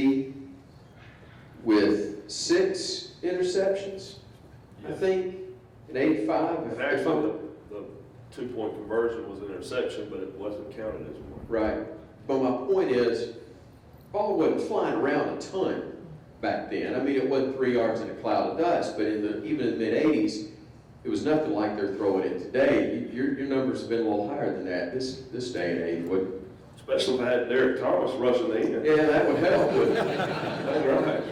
SEC with 6 interceptions, I think, in 85. And actually, the 2-point conversion was an interception, but it wasn't counted as one. Right. But my point is, ball wasn't flying around a ton back then. I mean, it wasn't 3 yards in a cloud of dust, but even in the mid-'80s, it was nothing like they're throwing it today. Your numbers have been a little higher than that this day and age, wouldn't? Especially if I had Derek Thomas rushing the end. Yeah, that would help, wouldn't it? That's right.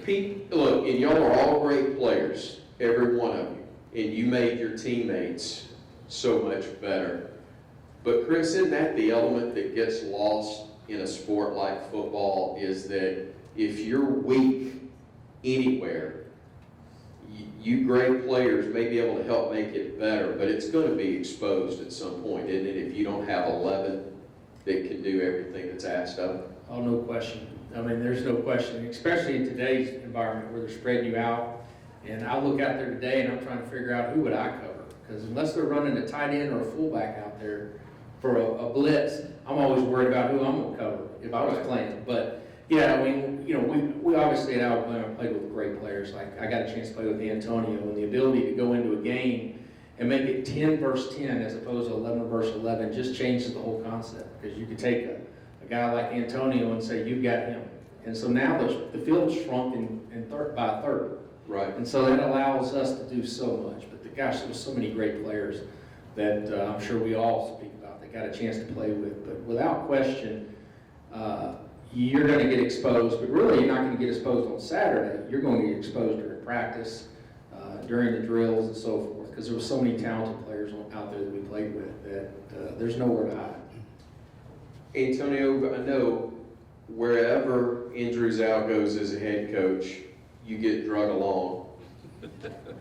Pete, look, and y'all are all great players, every one of you, and you made your teammates so much better. But Chris, isn't that the element that gets lost in a sport like football, is that if you're weak anywhere, you great players may be able to help make it better, but it's going to be exposed at some point, isn't it, if you don't have 11 that can do everything that's asked of them? Oh, no question. I mean, there's no question, especially in today's environment where they're spreading you out. And I look out there today and I'm trying to figure out who would I cover. Because unless they're running a tight end or a fullback out there for a blitz, I'm always worried about who I'm going to cover if I was playing. But yeah, I mean, you know, we obviously at Alabama played with great players. Like I got a chance to play with Antonio, and the ability to go into a game and make it 10 versus 10 as opposed to 11 versus 11 just changes the whole concept. Because you could take a guy like Antonio and say, you got him. And so now the field's shrunk by a third. Right. And so that allows us to do so much. But gosh, there was so many great players that I'm sure we all speak about that got a chance to play with. But without question, you're going to get exposed. But really, you're not going to get exposed on Saturday. You're going to get exposed during practice, during the drills, and so forth. Because there were so many talented players out there that we played with that there's nowhere to hide. Antonio, I know wherever Andrews Al goes as a head coach, you get drug along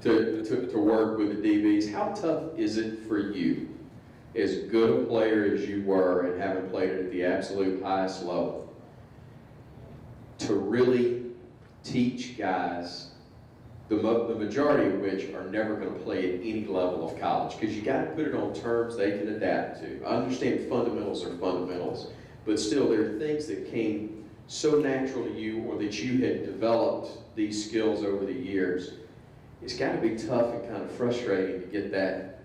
to work with the DBs. How tough is it for you, as good a player as you were and having played it at the absolute highest level, to really teach guys, the majority of which are never going to play at any level of college? Because you got to put it on terms they can adapt to. I understand fundamentals are fundamentals, but still there are things that came so natural to you or that you had developed these skills over the years. It's got to be tough and kind of frustrating to get that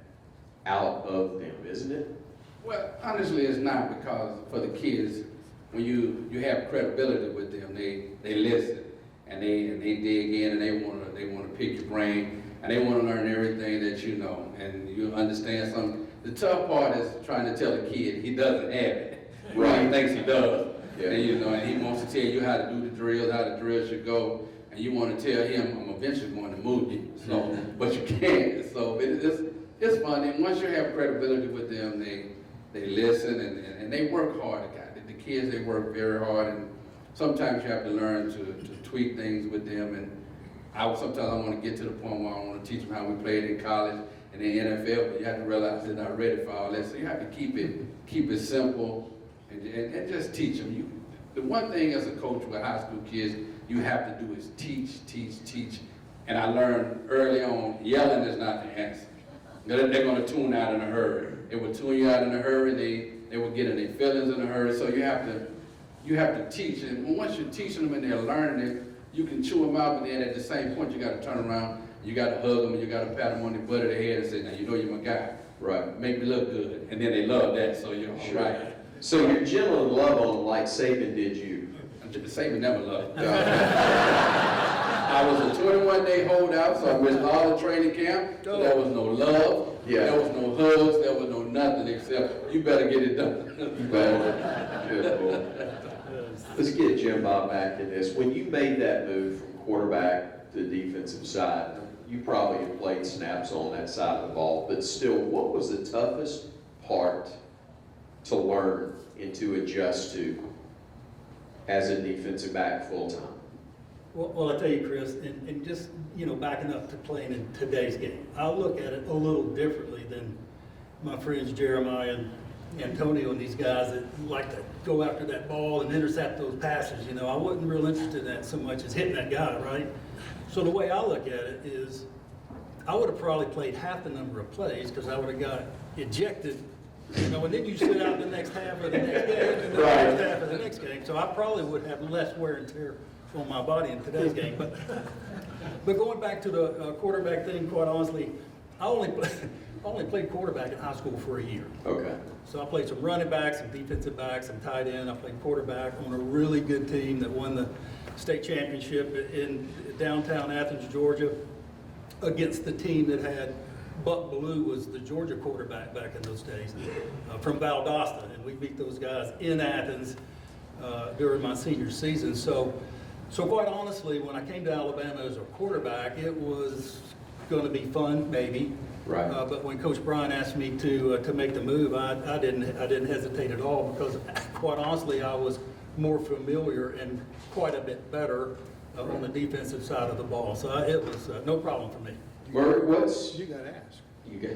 out of them, isn't it? Well, honestly, it's not, because for the kids, when you have credibility with them, they listen and they dig in and they want to pick your brain and they want to learn everything that you know, and you understand something. The tough part is trying to tell a kid he doesn't have it. Right. He thinks he does. Yeah. And you know, and he wants to tell you how to do the drills, how the drill should go, and you want to tell him, I'm eventually going to move you. So, but you can't. So it's fun. And once you have credibility with them, they listen and they work hard. The kids, they work very hard, and sometimes you have to learn to tweak things with them. And sometimes I want to get to the point where I want to teach them how we played in college and in the NFL, but you have to realize they're not ready for all that. So you have to keep it simple and just teach them. The one thing as a coach with high school kids you have to do is teach. And I learned early on, yelling is not the answer. They're going to tune out in a hurry. It will tune you out in a hurry. They will get in their feelings in a hurry. So you have to teach. And once you're teaching them and they're learning it, you can chew them out, but then at the same point you got to turn around, you got to hug them, and you got to pat them on the butt of the head and say, now you know you're my guy. Right. Make me look good. And then they love that, so you're all right. So you're gentle and love on them like Saban did you. Saban never loved. I was a 21-day holdout, so I missed all the training camp. So there was no love, there was no hugs, there was no nothing except, you better get it done. Good boy. Let's get Jim Bob back in this. When you made that move from quarterback to the defensive side, you probably have played snaps on that side of the ball, but still, what was the toughest part to learn and to adjust to as a defensive back full-time? Well, I tell you, Chris, and just, backing up to playing in today's game, I'll look at it a little differently than my friends Jeremiah and Antonio and these guys that like to go after that ball and intercept those passes. I wasn't real interested in that so much as hitting that guy, right? So the way I look at it is I would have probably played half the number of plays because I would have got ejected You know, and then you sit out the next half of the next game, and the Right. first half of the next game. So I probably would have less wear and tear on my body in today's game. But going back to the quarterback thing, quite honestly, I only played quarterback in high school for a year. Okay. So I played some running backs, some defensive backs, some tight end. I played quarterback on a really good team that won the state championship in downtown Athens, Georgia, against the team that had Buck Ballou was the Georgia quarterback back in those days, from Valdosta, and we beat those guys in Athens during my senior season. So quite honestly, when I came to Alabama as a quarterback, it was going to be fun, maybe. Right. But when Coach Bryan asked me to make the move, I didn't hesitate at all, because quite honestly, I was more familiar and quite a bit better on the defensive side of the ball. So it was no problem for me. Murray, what's, You gotta ask. you got,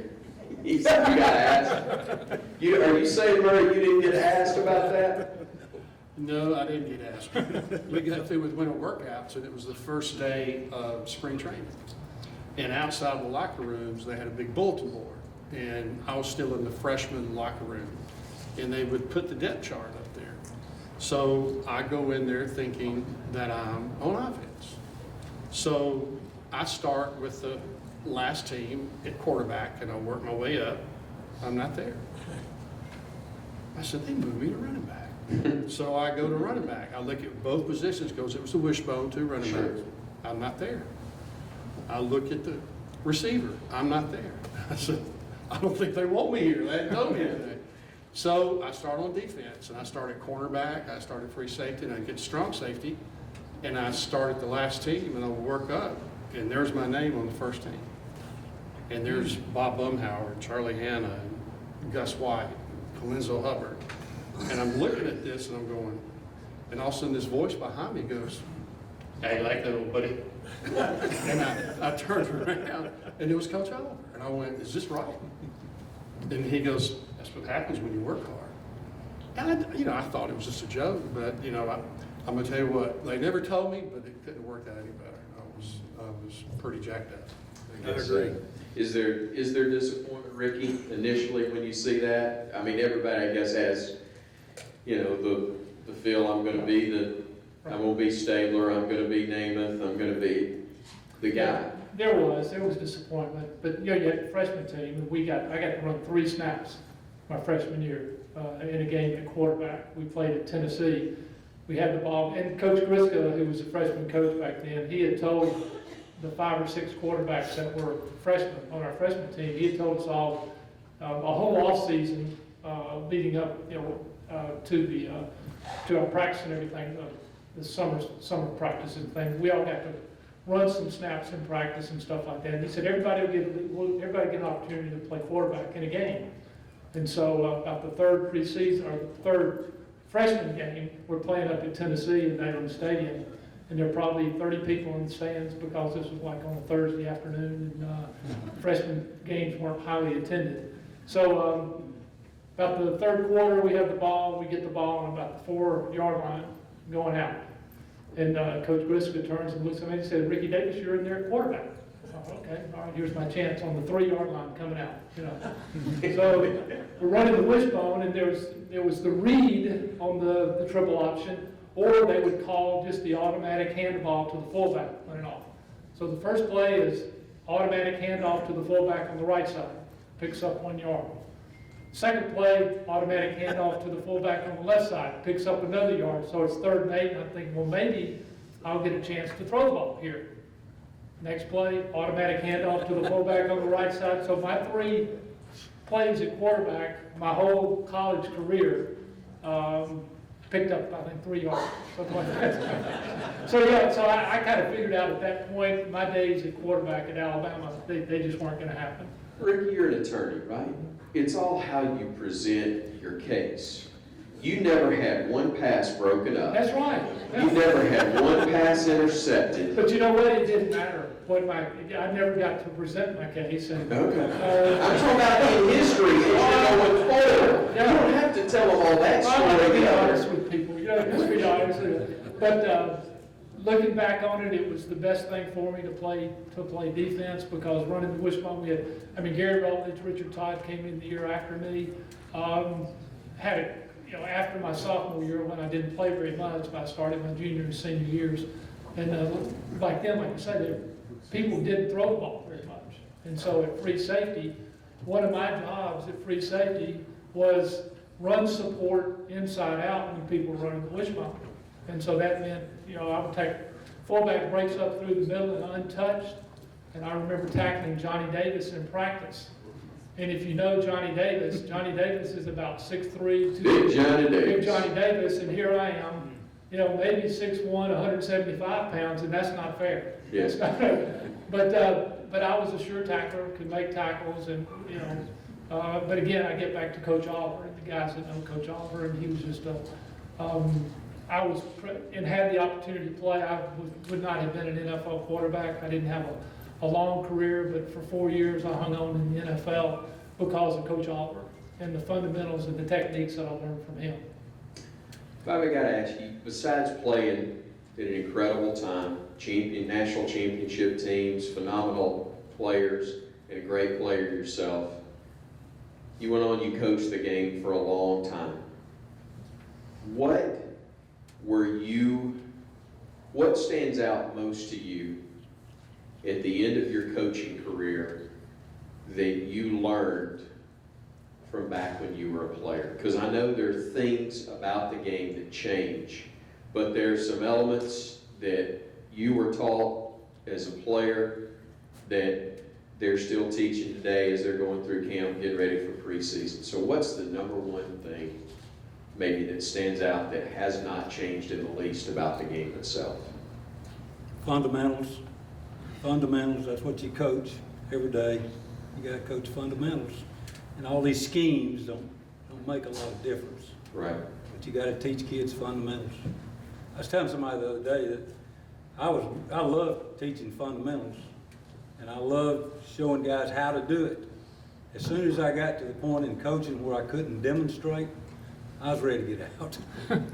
he said you gotta ask. Are you saying, Murray, you didn't get asked about that? No, I didn't get asked. We got through with winter workouts, and it was the first day of spring training. And outside the locker rooms, they had a big bulletin board, and I was still in the freshman locker room, and they would put the depth chart up there. So I go in there thinking that I'm on offense. So I start with the last team at quarterback, and I work my way up. I'm not there. I said, they moved me to running back. So I go to running back. I look at both positions, because it was a wishbone, 2 running backs. I'm not there. I look at the receiver. I'm not there. I said, I don't think they want me here. They hadn't told me anything. So I start on defense, and I start at cornerback, I start at free safety, and I get strong safety, and I start at the last team, and I'll work up, and there's my name on the first team. And there's Bob Bumhauer, Charlie Hanna, and Gus White, Colenso Hubbard. And I'm looking at this, and I'm going, and all of a sudden this voice behind me goes, "How you like that, old buddy?" And I turned around, and it was Coach Oliver. And I went, "Is this right?" And he goes, "That's what happens when you work hard." And I thought it was just a joke, but I'm gonna tell you what, they never told me, but it couldn't have worked out any better. I was pretty jacked up. I agree. Is there disappointment, Ricky, initially when you see that? I mean, everybody, I guess, has, the feel I'm gonna be Stabler, I'm gonna be Namath, I'm gonna be the guy. There was disappointment, but you had the freshman team, and I got to run 3 snaps my freshman year in a game at quarterback. We played at Tennessee. We had the ball, and Coach Griska, who was a freshman coach back then, he had told the 5 or 6 quarterbacks that were freshmen on our freshman team, he had told us all a whole off season leading up, to our practice and everything, the summer practice and things. We all got to run some snaps in practice and stuff like that. And he said everybody get an opportunity to play quarterback in a game. And so about the third preseason or the third freshman game, we're playing up at Tennessee in Neyland Stadium, and there are probably 30 people in the stands because this was like on a Thursday afternoon, and freshman games weren't highly attended. So about the third quarter, we get the ball on about the 4-yard line going out. And Coach Griska turns and looks at me and said, "Ricky Davis, you're in there at quarterback." I thought, okay, all right, here's my chance on the 3-yard line coming out. So we're running the wishbone, and there was the read on the triple option, or they would call just the automatic handoff to the fullback running off. So the first play is automatic handoff to the fullback on the right side, picks up 1 yard. Second play, automatic handoff to the fullback on the left side, picks up another yard. So it's 3rd and 8, and I'm thinking, well, maybe I'll get a chance to throw the ball here. Next play, automatic handoff to the fullback on the right side. So my 3 plays at quarterback, my whole college career, picked up, I think, 3 yards, something like that. So I kind of figured out at that point, my days at quarterback at Alabama, they just weren't going to happen. Ricky, you're an attorney, right? It's all how you present your case. You never had one pass broken up. That's right. You never had one pass intercepted. But you know what? It didn't matter I never got to present my case. And, Okay. I'm talking about in history, and you know what for. You don't have to tell them all that I'm going to story. be honest with people. Just be honest with them. But looking back on it, it was the best thing for me to play defense, because running the wishbone, Gary Rutledge, Richard Todd came in the year after me. Had it, after my sophomore year when I didn't play very much, but I started my junior and senior years. And back then, like I said, people didn't throw the ball very much. And so at free safety, one of my jobs at free safety was run support inside out when people were running the wishbone. And so that meant, I would take fullback breaks up through the middle and untouched. And I remember tackling Johnny Davis in practice. And if you know Johnny Davis is about 6'3", Big Johnny Davis. Big Johnny Davis, and here I am, maybe 6'1", 175 pounds, and that's not fair. Yes. But I was a sure tackler, could make tackles, and but again, I get back to Coach Oliver, and the guys that know Coach Oliver, and he was just and had the opportunity to play. I would not have been an NFL quarterback. I didn't have a long career, but for 4 years I hung on in the NFL because of Coach Oliver and the fundamentals and the techniques that I learned from him. Bobby, I gotta ask you, besides playing at an incredible time, national championship teams, phenomenal players, and a great player yourself, you went on, you coached the game for a long time. What stands out most to you at the end of your coaching career that you learned from back when you were a player? Because I know there are things about the game that change, but there are some elements that you were taught as a player that they're still teaching today as they're going through camp, getting ready for preseason. So what's the number one thing maybe that stands out that has not changed in the least about the game itself? Fundamentals. Fundamentals, that's what you coach every day. You gotta coach fundamentals. And all these schemes don't make a lot of difference. Right. But you gotta teach kids fundamentals. I was telling somebody the other day that I love teaching fundamentals, and I love showing guys how to do it. As soon as I got to the point in coaching where I couldn't demonstrate, I was ready to get out.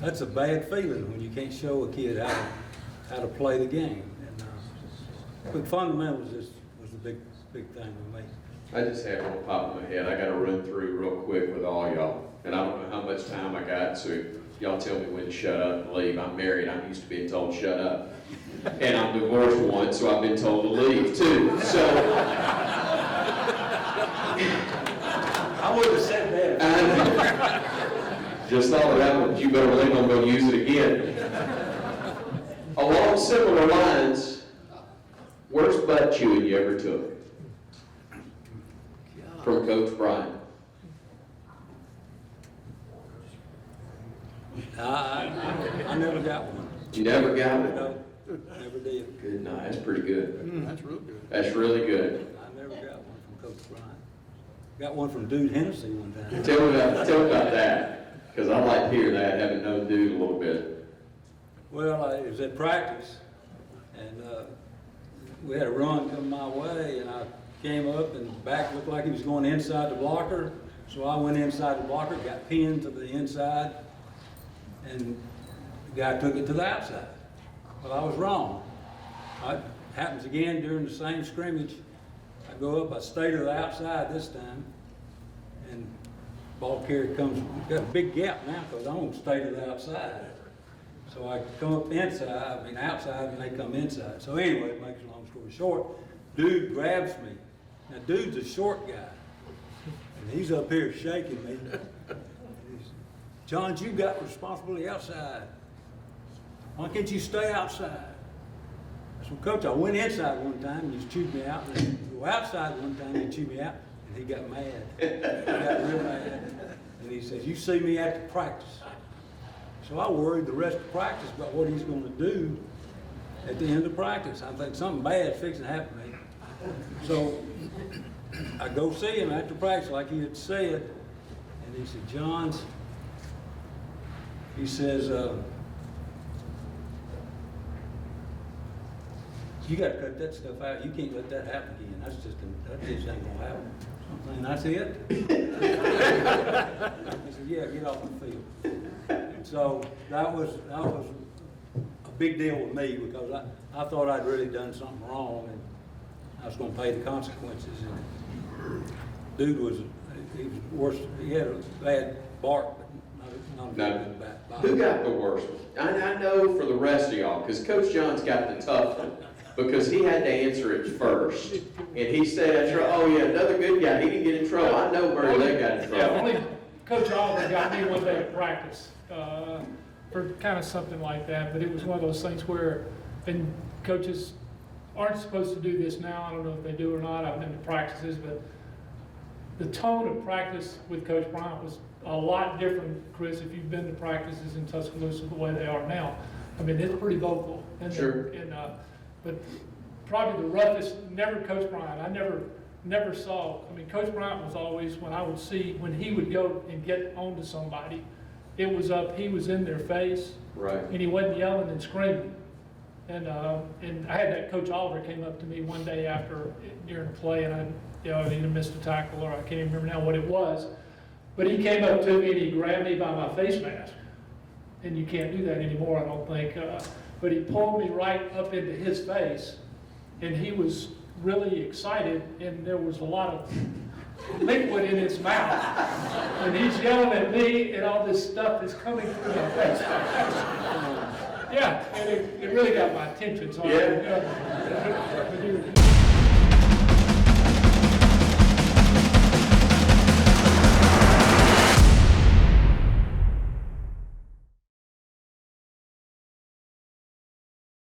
That's a bad feeling when you can't show a kid how to play the game. And, but fundamentals was the big thing with me. I just had one pop in my head. I got to run through real quick with all y'all. And I don't know how much time I got, so y'all tell me when to shut up and leave. I'm married. I'm used to being told shut up. And I'm divorced once, so I've been told to leave too. So I would have said that. Just thought of that one. You better believe I'm going to use it again. Along similar lines, worst butt chewing you ever took? From Coach Brian. I never got one. You never got one? No, never did. Good night. That's pretty good. That's real good. That's really good. I never got one from Coach Brian. Got one from Dude Hennessy one time. Tell me about that, because I like to hear that, having known Dude a little bit. Well, it was at practice, and we had a run come my way, and I came up, and the back looked like he was going inside the blocker, so I went inside the blocker, got pinned to the inside, and the guy took it to the outside. Well, I was wrong. It happens again during the same scrimmage. I go up, I stay to the outside this time, and ball carrier comes, got a big gap now because I'm going to stay to the outside. So I come up outside, and they come inside. So anyway, it makes a long story short, Dude grabs me. Now, Dude's a short guy, and he's up here shaking me. John, you got responsibility outside. Why can't you stay outside? I said, Coach, I went inside one time and you chewed me out, and I go outside one time and you chewed me out, and he got mad. He got real mad. And he says, you see me after practice. So I worried the rest of practice about what he's going to do at the end of practice. I think something bad's fixing to happen to me. So I go see him after practice like he had said, and he said, John, he says, you got to cut that stuff out. You can't let that happen again. That just ain't gonna happen. And that's it. I said, yeah, get off the field. And so that was a big deal with me because I thought I'd really done something wrong and I was gonna pay the consequences. And dude he was worse, he had a bad bark, but not a bad bite. Who got the worst one? I know for the rest of y'all, because Coach John's got the tough one, because he had to answer it first. And he said, oh yeah, another good guy, he didn't get in trouble. I know Murray Lake got in Yeah, trouble. only Coach Oliver got me one day at practice, for kind of something like that, but it was one of those things where, and coaches aren't supposed to do this now, I don't know if they do or not, I've been to practices, but the tone of practice with Coach Bryant was a lot different, Chris, if you've been to practices in Tuscaloosa the way they are now. I mean, it's pretty vocal. And Sure. But probably the roughest, never Coach Bryant, I never saw, I mean, Coach Bryant was always, when he would go and get onto somebody, it was up, he was in their face, Right. and he wasn't yelling and screaming. And I had that Coach Oliver came up to me one day during play, and I either missed a tackle or I can't even remember now what it was. But he came up to me and he grabbed me by my face mask. And you can't do that anymore, I don't think. But he pulled me right up into his face, and he was really excited, and there was a lot of liquid in his mouth. And he's yelling at me, and all this stuff is coming through my face. Yeah, and it really got my attention. So Yeah. but he was